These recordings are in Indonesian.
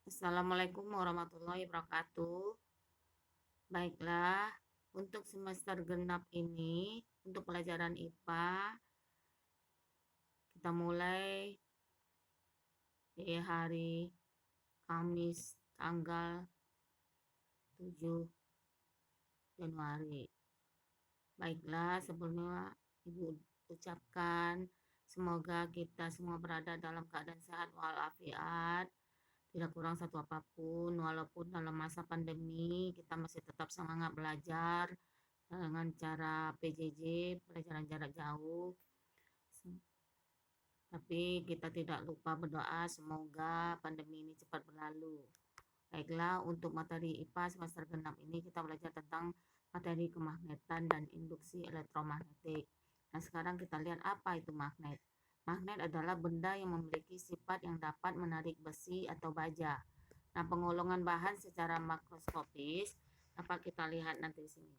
Assalamualaikum warahmatullahi wabarakatuh. Baiklah, untuk semester genap ini, untuk pelajaran IPA, kita mulai di hari Kamis tanggal 7 Januari. Baiklah, sebelumnya Ibu ucapkan semoga kita semua berada dalam keadaan sehat walafiat, tidak kurang satu apapun, walaupun dalam masa pandemi kita masih tetap semangat belajar dengan cara PJJ, pelajaran jarak jauh. Tapi kita tidak lupa berdoa semoga pandemi ini cepat berlalu. Baiklah, untuk materi IPA semester genap ini kita belajar tentang materi kemagnetan dan induksi elektromagnetik. Nah, sekarang kita lihat apa itu magnet. Magnet adalah benda yang memiliki sifat yang dapat menarik besi atau baja. Nah, penggolongan bahan secara makroskopis dapat kita lihat nanti di sini.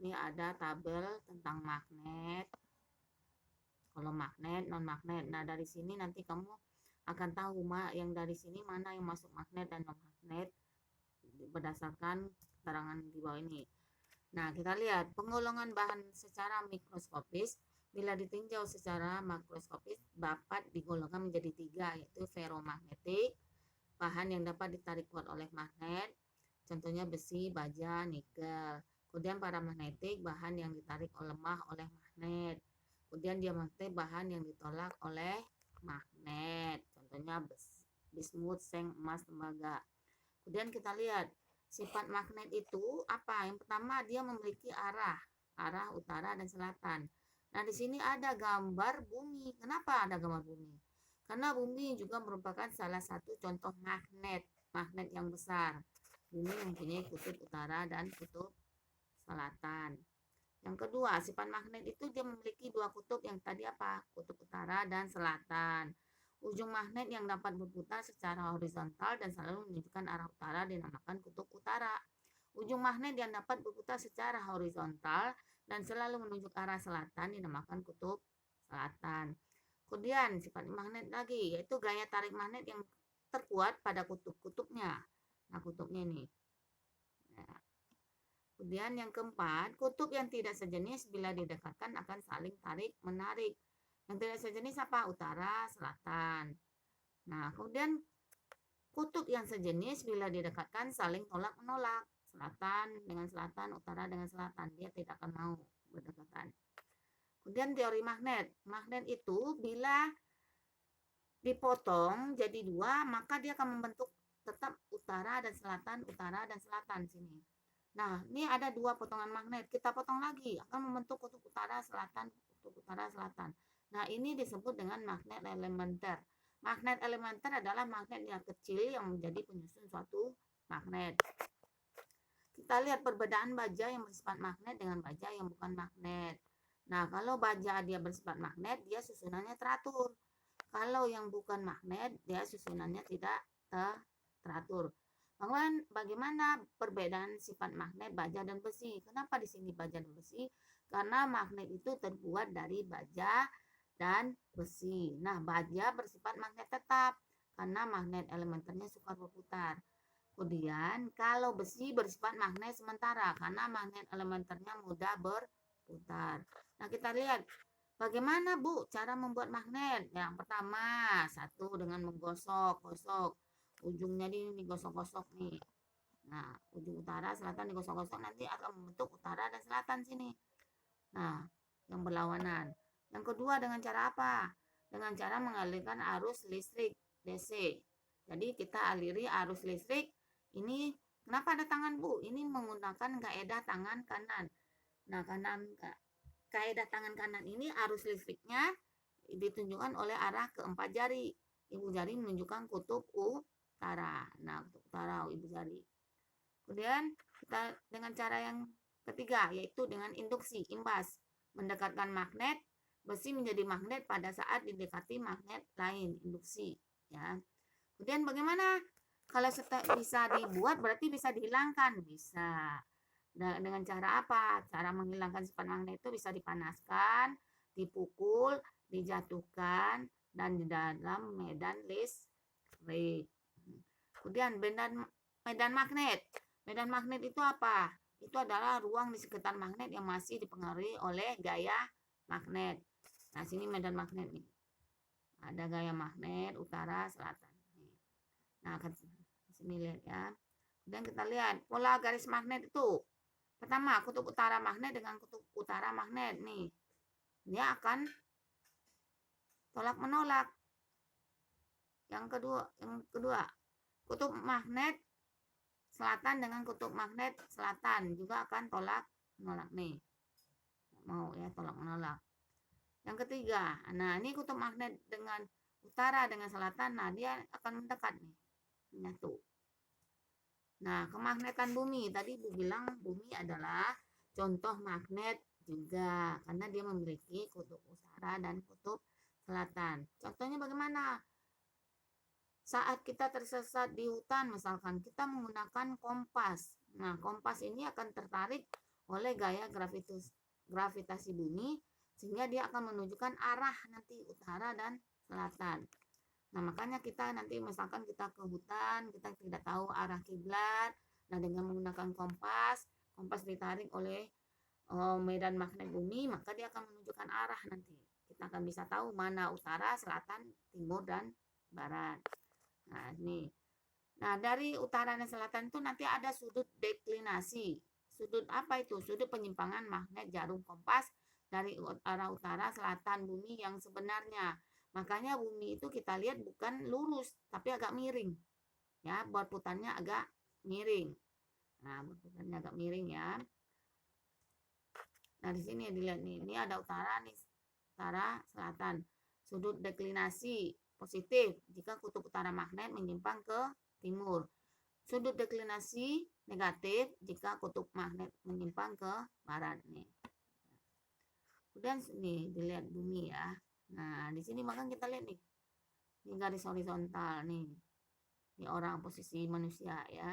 Ini ada tabel tentang magnet, kalau magnet, non magnet. Nah, dari sini nanti kamu akan tahu yang dari sini mana yang masuk magnet dan non magnet berdasarkan keterangan di bawah ini. Nah, kita lihat penggolongan bahan secara mikroskopis. Bila ditinjau secara makroskopis dapat digolongkan menjadi tiga, yaitu ferromagnetik, bahan yang dapat ditarik kuat oleh magnet, contohnya besi, baja, nikel. Kemudian paramagnetik, bahan yang ditarik lemah oleh magnet. Kemudian diamagnetik, bahan yang ditolak oleh magnet, contohnya bismut, seng, emas, tembaga. Kemudian kita lihat sifat magnet itu apa? Yang pertama, dia memiliki arah utara dan selatan. Nah, di sini ada gambar bumi. Kenapa ada gambar bumi? Karena bumi juga merupakan salah satu contoh magnet yang besar. Bumi mempunyai kutub utara dan kutub selatan. Yang kedua, sifat magnet itu dia memiliki dua kutub yang tadi apa? Kutub utara dan selatan. Ujung magnet yang dapat berputar secara horizontal dan selalu menunjukkan arah utara dinamakan kutub utara. Ujung magnet yang dapat berputar secara horizontal dan selalu menunjuk arah selatan dinamakan kutub selatan. Kemudian sifat magnet lagi yaitu gaya tarik magnet yang terkuat pada kutub-kutubnya. Nah, kutubnya ini. Nah, kemudian yang keempat, kutub yang tidak sejenis bila didekatkan akan saling tarik-menarik. Yang tidak sejenis apa? Utara, selatan. Nah, kemudian kutub yang sejenis bila didekatkan saling tolak-menolak. Selatan dengan selatan, utara dengan selatan. Dia tidak akan mau berdekatan. Kemudian teori magnet. Magnet itu bila dipotong jadi dua, maka dia akan membentuk tetap utara dan selatan sini. Nah, ini ada dua potongan magnet. Kita potong lagi, akan membentuk kutub utara, selatan. Nah, ini disebut dengan magnet elementer. Magnet elementer adalah magnet yang kecil yang menjadi penyusun suatu magnet. Kita lihat perbedaan baja yang bersifat magnet dengan baja yang bukan magnet. Nah, kalau baja dia bersifat magnet, dia susunannya teratur. Kalau yang bukan magnet, dia susunannya tidak teratur. Bagaimana perbedaan sifat magnet, baja, dan besi? Kenapa di sini baja dan besi? Karena magnet itu terbuat dari baja dan besi. Nah, baja bersifat magnet tetap karena magnet elementernya suka berputar. Kemudian, kalau besi bersifat magnet sementara karena magnet elementernya mudah berputar. Nah, kita lihat bagaimana Bu cara membuat magnet. Yang pertama, satu dengan menggosok, ujungnya ini digosok-gosok nih. Nah, ujung utara, selatan digosok-gosok nanti akan membentuk utara dan selatan sini. Nah, yang berlawanan. Yang kedua dengan cara apa? Dengan cara mengalirkan arus listrik DC. Jadi kita aliri arus listrik. Ini kenapa ada tangan Bu? Ini menggunakan kaedah tangan kanan. Nah, kaedah tangan kanan ini arus listriknya ditunjukkan oleh arah keempat jari. Ibu jari menunjukkan kutub utara. Nah, kutub utara ibu jari. Kemudian kita dengan cara yang ketiga yaitu dengan induksi, imbas. Mendekatkan magnet, besi menjadi magnet pada saat didekati magnet lain, induksi, ya. Kemudian bagaimana? Kalau bisa dibuat berarti bisa dihilangkan, bisa. Dengan cara apa? Cara menghilangkan sifat magnet itu bisa dipanaskan, dipukul, dijatuhkan, dan di dalam medan listrik. Kemudian medan magnet. Medan magnet itu apa? Itu adalah ruang di sekitar magnet yang masih dipengaruhi oleh gaya magnet. Nah, sini medan magnet nih. Ada gaya magnet utara, selatan. Nah, sini lihat ya. Kemudian kita lihat pola garis magnet itu. Pertama, kutub utara magnet dengan kutub utara magnet nih. Dia akan tolak menolak. Yang kedua, kutub magnet selatan dengan kutub magnet selatan juga akan tolak menolak nih. Mau ya tolak menolak. Yang ketiga, nah ini kutub magnet dengan utara dengan selatan, nah dia akan mendekat nih, menyatu. Nah, kemagnetan bumi, tadi Bu bilang bumi adalah contoh magnet juga, karena dia memiliki kutub utara dan kutub selatan. Contohnya bagaimana? Saat kita tersesat di hutan, misalkan kita menggunakan kompas. Nah, kompas ini akan tertarik oleh gaya gravitasi bumi, sehingga dia akan menunjukkan arah nanti utara dan selatan. Nah, makanya kita nanti misalkan kita ke hutan, kita tidak tahu arah kiblat. Nah, dengan menggunakan kompas ditarik oleh medan magnet bumi, maka dia akan menunjukkan arah nanti. Kita akan bisa tahu mana utara, selatan, timur, dan barat. Nah, ini. Nah, dari utara dan selatan itu nanti ada sudut deklinasi. Sudut apa itu? Sudut penyimpangan magnet jarum kompas dari arah utara selatan bumi yang sebenarnya. Makanya bumi itu kita lihat bukan lurus, tapi agak miring. Ya, berputarnya agak miring. Nah, berputarnya agak miring ya. Nah, di sini dilihat nih, ini ada utara nih, utara selatan. Sudut deklinasi positif jika kutub utara magnet menyimpang ke timur. Sudut deklinasi negatif jika kutub magnet menyimpang ke barat nih. Kemudian nih dilihat bumi ya. Nah, di sini maka kita lihat nih. Ini garis horizontal nih. Ini orang posisi manusia ya.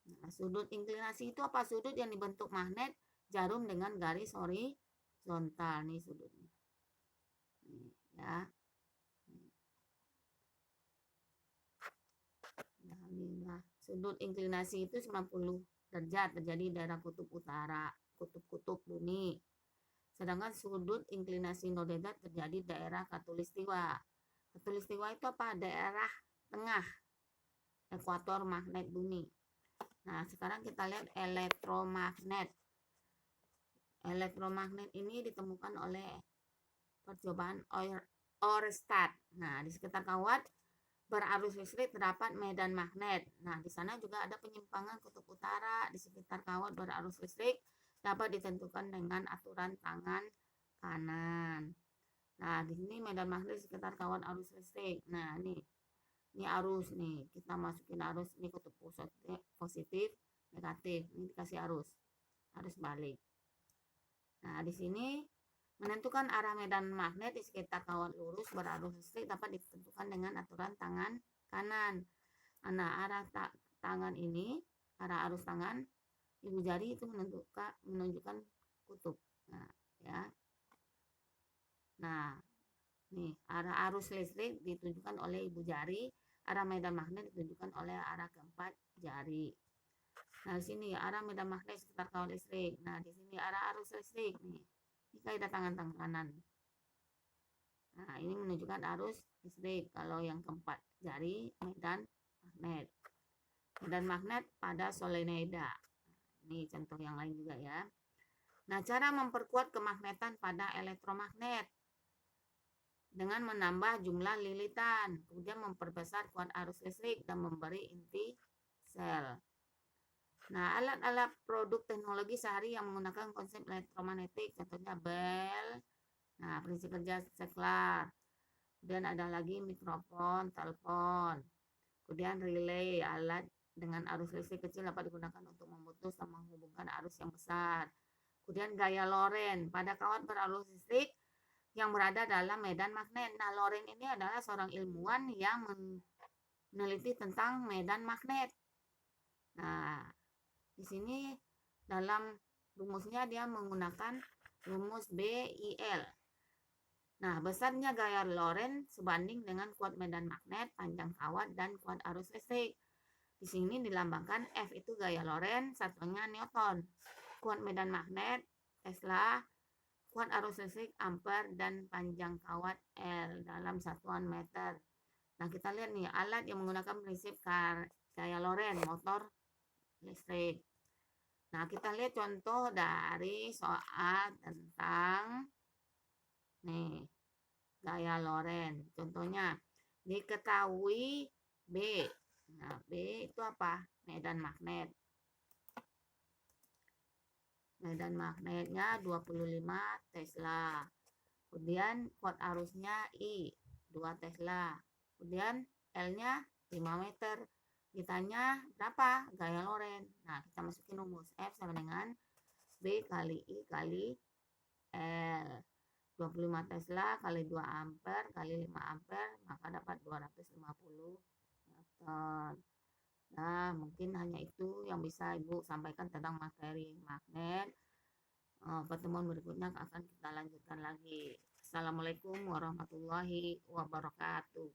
Nah, sudut inklinasi itu apa? Sudut yang dibentuk magnet jarum dengan garis horizontal nih sudutnya. Nih, ya. Nah, sudut inklinasi itu 90 derajat terjadi di daerah kutub utara, kutub-kutub bumi. Sedangkan sudut inklinasi 0 derajat terjadi di daerah khatulistiwa. Khatulistiwa itu apa? Daerah tengah ekuator magnet bumi. Nah, sekarang kita lihat elektromagnet. Elektromagnet ini ditemukan oleh percobaan Oersted. Nah, di sekitar kawat berarus listrik terdapat medan magnet. Nah, di sana juga ada penyimpangan kutub utara di sekitar kawat berarus listrik dapat ditentukan dengan aturan tangan kanan. Nah, di sini medan magnet di sekitar kawat arus listrik. Nah, ini arus nih. Kita masukin arus ini kutub positif, negatif. Ini dikasih arus balik. Nah, di sini menentukan arah medan magnet di sekitar kawat lurus berarus listrik dapat ditentukan dengan aturan tangan kanan. Nah, arah tangan ini, arah arus tangan ibu jari itu menunjukkan kutub. Nah, ya. Nah, nih arah arus listrik ditunjukkan oleh ibu jari, arah medan magnet ditunjukkan oleh arah keempat jari. Nah, di sini arah medan magnet sekitar kawat listrik. Nah, di sini arah arus listrik nih. Ini kaidah tangan kanan. Nah, ini menunjukkan arus listrik. Kalau yang keempat jari medan magnet. Medan magnet pada solenoida. Ini contoh yang lain juga ya. Nah, cara memperkuat kemagnetan pada elektromagnet dengan menambah jumlah lilitan, kemudian memperbesar kuat arus listrik dan memberi inti sel. Nah, alat-alat produk teknologi sehari yang menggunakan konsep elektromagnetik, contohnya bel, nah prinsip kerja seklar, kemudian ada lagi mikrofon, telepon, kemudian relay, alat dengan arus listrik kecil dapat digunakan untuk memutus dan menghubungkan arus yang besar. Kemudian gaya Loren, pada kawat berarus listrik yang berada dalam medan magnet. Nah, Loren ini adalah seorang ilmuwan yang meneliti tentang medan magnet. Nah, di sini dalam rumusnya dia menggunakan rumus BIL. Nah, besarnya gaya Lorentz sebanding dengan kuat medan magnet, panjang kawat, dan kuat arus listrik. Di sini dilambangkan F itu gaya Lorentz, satuannya Newton. Kuat medan magnet, Tesla, kuat arus listrik, ampere, dan panjang kawat L dalam satuan meter. Nah, kita lihat nih, alat yang menggunakan prinsip gaya Lorentz, motor listrik. Nah, kita lihat contoh dari soal tentang nih, gaya Lorentz. Contohnya, diketahui B. Nah, B itu apa? Medan magnet. Medan magnetnya 25 Tesla. Kemudian kuat arusnya I, 2 Tesla. Kemudian L-nya 5 meter. Ditanya berapa gaya Lorentz. Nah, kita masukin rumus. F sama dengan B kali I kali L. 25 Tesla kali 2 ampere kali 5 ampere, maka dapat 250 Newton. Nah, mungkin hanya itu yang bisa Ibu sampaikan tentang materi magnet. Pertemuan berikutnya akan kita lanjutkan lagi. Assalamualaikum warahmatullahi wabarakatuh.